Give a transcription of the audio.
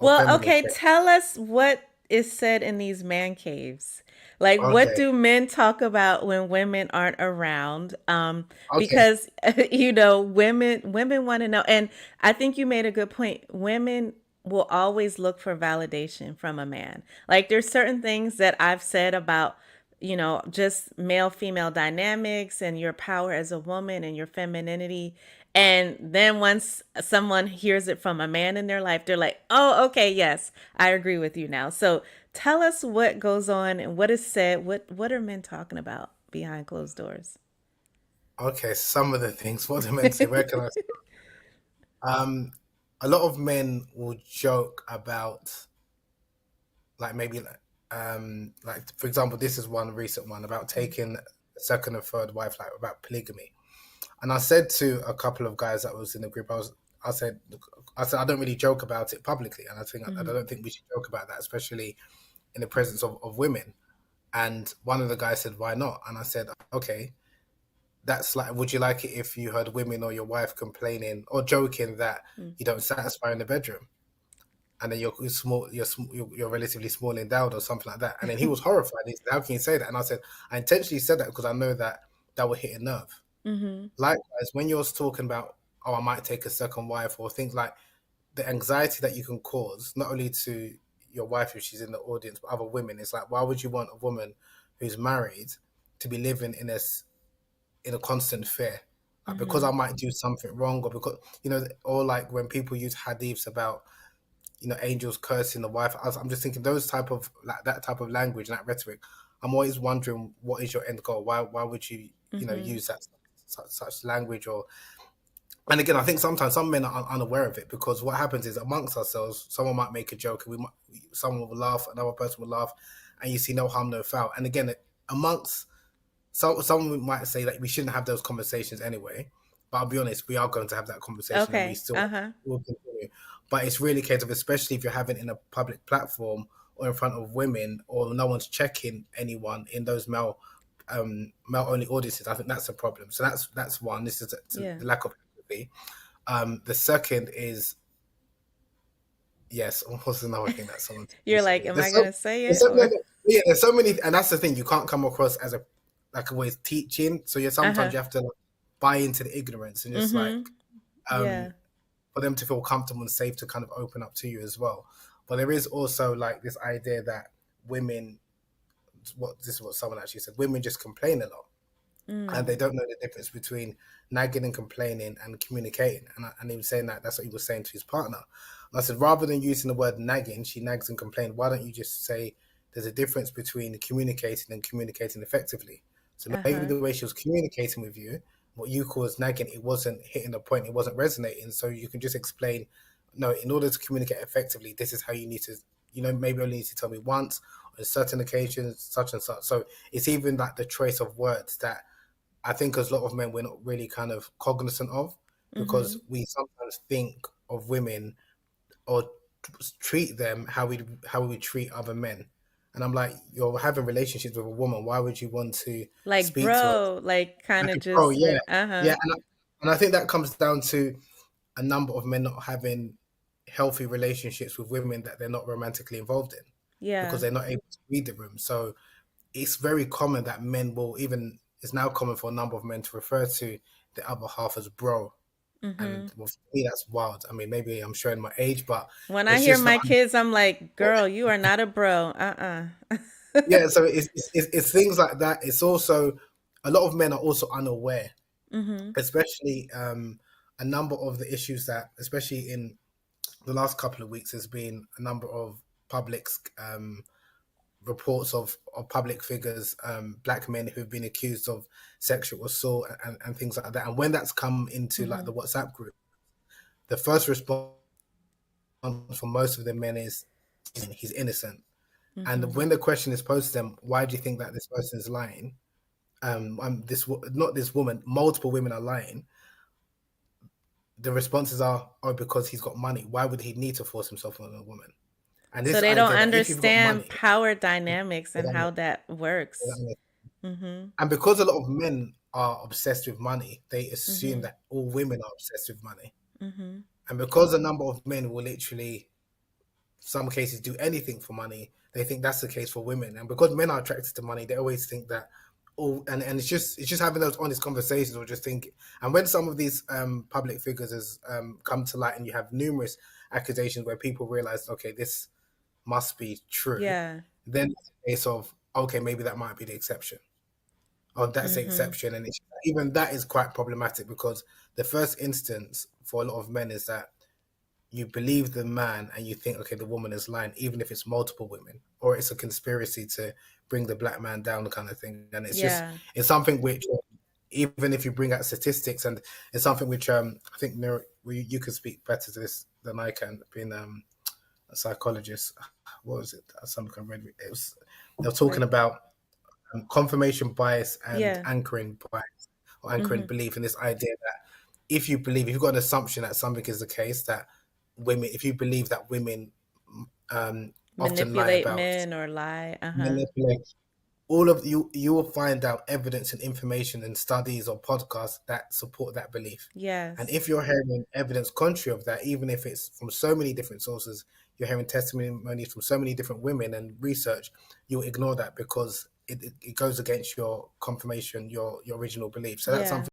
or Well, feminine okay, trait. tell us what is said in these man caves. Like, what Okay, do men talk about when women aren't around? okay, Because women want to know, and I think you made a good point. Women will always look for validation from a man. Like, there's certain things that I've said about just male female dynamics and your power as a woman and your femininity. And then once someone hears it from a man in their life, they're like, oh, okay, yes, I agree with you now. So tell us what goes on and what is said. What are men talking about behind closed doors? okay. Some of the things, what the men say, where can I? Um, a lot of men will joke about like maybe like for example, this is one recent one about taking a second and third wife, like about polygamy. And I said to a couple of guys that was in the group, I said, I don't really joke about it publicly, and I Mm-hmm. don't think we should joke about that, especially in the presence of women. And one of the guys said, "Why not?" And I said, "Okay, that's like, would you like it if you heard women or your wife complaining or joking that you don't satisfy in the bedroom, and then you're small, you're relatively small endowed or something like that?" And then he was horrified. He said, "How can you say that?" And I said, "I intentionally said that because I know that that will hit a nerve." Mm-hmm. Likewise, when you're talking about, oh, I might take a second wife or things like the anxiety that you can cause, not only to your wife if she's in the audience, but other women, it's like, why would you want a woman who's married to be living in a constant fear? Like, because Mm-hmm. I might do something wrong, or because, or like when people use hadiths about, angels cursing the wife. I'm just thinking those type of like that type of language and that rhetoric. I'm always wondering what is your end goal? Why would you Mm-hmm. use that such language? Or and again, I think sometimes some men are unaware of it because what happens is amongst ourselves, someone might make a joke and someone will laugh, another person will laugh, and you see no harm, no foul. And again, amongst someone might say that we shouldn't have those conversations anyway. But I'll be honest, we are going to have that conversation, and we Okay. still Uh-huh. will continue. But it's really a case of, especially if you're having it in a public platform or in front of women, or no one's checking anyone in those male only audiences. I think that's a problem. So that's one. This is Yeah. the lack of empathy. The second is, yes. What's another thing that someone You're used to like, me? am I gonna say There's it so or many, yeah. There's so many, and that's the thing. You can't come across as a like always teaching. So you uh-huh. sometimes you have to like, buy into the ignorance and just like Mm-hmm. um Yeah. for them to feel comfortable and safe to kind of open up to you as well. But there is also like this idea that women, what this is what someone actually said, women just complain a lot and Mm. they don't know the difference between nagging and complaining and communicating. And he was saying that that's what he was saying to his partner. And I said, rather than using the word nagging, she nags and complains, why don't you just say there's a difference between communicating and communicating effectively? So maybe Uh-huh. the way she was communicating with you, what you call as nagging, it wasn't hitting the point, it wasn't resonating. So you can just explain, no, in order to communicate effectively, this is how you need to, maybe only need to tell me once on certain occasions, such and such. So it's even like the choice of words that I think as a lot of men we're not really kind of cognizant of, Mm-hmm. because we sometimes think of women or treat them how we treat other men. And I'm like, you're having relationships with a woman. Why would you want to Like, speak to her bro, like kind like of a pro? just Yeah, uh-huh. yeah. And I think that comes down to a number of men not having healthy relationships with women that they're not romantically involved in because Yeah. they're not able to read the room. So it's very common that men will even, it's now common for a number of men to refer to the other half as bro. Mm-hmm. And well, for me, that's wild. I mean, maybe I'm showing my age, but When I it's hear just not. my kids, I'm like, girl, you are not a bro. Uh-uh. Yeah, so it's things like that. It's also a lot of men are also unaware, Mm-hmm. especially a number of the issues that, especially in the last couple of weeks, there's been a number of public reports of public figures, black men who've been accused of sexual assault and things like that. And when that's come into like Mm-hmm. the WhatsApp group, the first response for most of the men is he's innocent. And Mm-hmm. when the question is posed to them, why do you think that this person is lying? This not this woman, multiple women are lying. The responses are, oh, because he's got money. Why would he need to force himself on a woman? And So this they don't idea that if you've got understand money, power dynamics and how that works. and Mm-hmm. because a lot of men are obsessed with money, they assume Mm-hmm. that all women are obsessed with money. Mm-hmm. And because a number of men will literally some cases do anything for money, they think that's the case for women. And because men are attracted to money, they always think that, oh, and it's just having those honest conversations, or just think. And when some of these public figures has come to light, and you have numerous accusations where people realize, okay, this must be true, Yeah. then it's a case of, okay, maybe that might be the exception, or that's the Mm-hmm. exception. And even that is quite problematic, because the first instance for a lot of men is that you believe the man and you think, okay, the woman is lying, even if it's multiple women, or it's a conspiracy to bring the black man down, kind of thing. And Yeah. it's something which, even if you bring out statistics, and it's something which I think you can speak better to this than I can, being a psychologist. What was it? Something I read. They were talking Like, about confirmation bias and yeah. anchoring bias, or anchoring Mm-hmm. belief, in this idea that if you've got an assumption that something is the case, that women, if you believe that women often lie Manipulate about, men or lie. Uh-huh. manipulate, all of you will find out evidence and information and studies or podcasts that support that belief. And Yes. if you're hearing evidence contrary of that, even if it's from so many different sources, you're hearing testimonies from so many different women and research, you'll ignore that, because it goes against your confirmation, your original belief. So that's Yeah. something